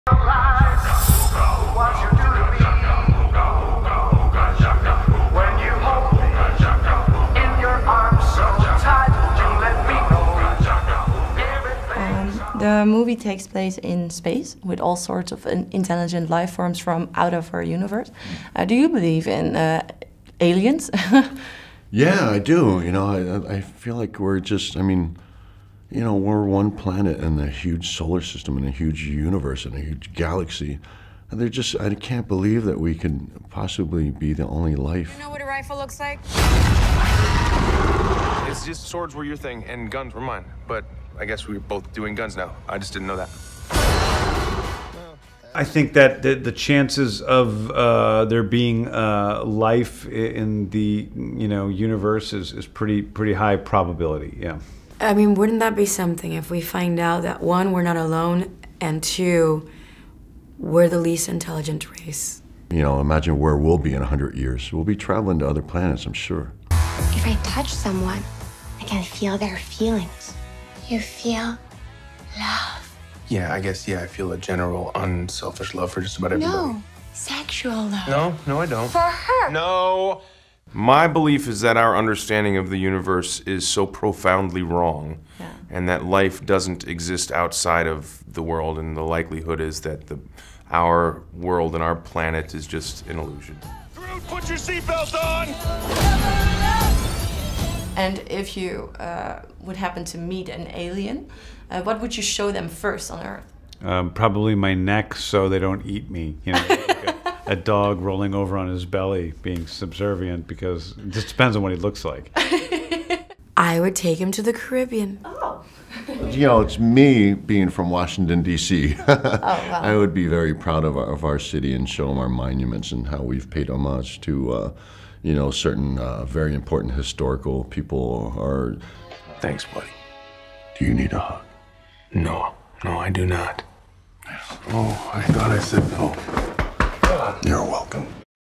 The movie takes place in space with all sorts of intelligent life forms from out of our universe. Do you believe in aliens? Yeah, I do. You know, I feel like we're just, I mean, you know, we're one planet in a huge solar system, in a huge universe, in a huge galaxy. And they're just, I can't believe that we could possibly be the only life. You know what a rifle looks like? It's just swords were your thing and guns were mine. But I guess we're both doing guns now. I just didn't know that. I think that the chances of there being life in the universe is pretty high probability. Yeah. I mean, wouldn't that be something if we find out that one, we're not alone, and two, we're the least intelligent race? You know, imagine where we'll be in 100 years. We'll be traveling to other planets, I'm sure. If I touch someone, I can feel their feelings. You feel love. Yeah, I guess, I feel a general unselfish love for just about everybody. No, sexual love. No, I don't. For her. No. My belief is that our understanding of the universe is so profoundly wrong, and that life doesn't exist outside of the world, and the likelihood is that our world and our planet is just an illusion. Put your seatbelt on! And if you would happen to meet an alien, what would you show them first on Earth? Probably my neck, so they don't eat me. You know, like a dog rolling over on his belly, being subservient, because it just depends on what he looks like. I would take him to the Caribbean. Oh. You know, it's me being from Washington, D.C. Oh, wow. I would be very proud of our city and show them our monuments and how we've paid homage to, you know, certain very important historical people. Or Thanks, buddy. do you need a hug? No, I do not. Oh, I thought I said no. You're welcome.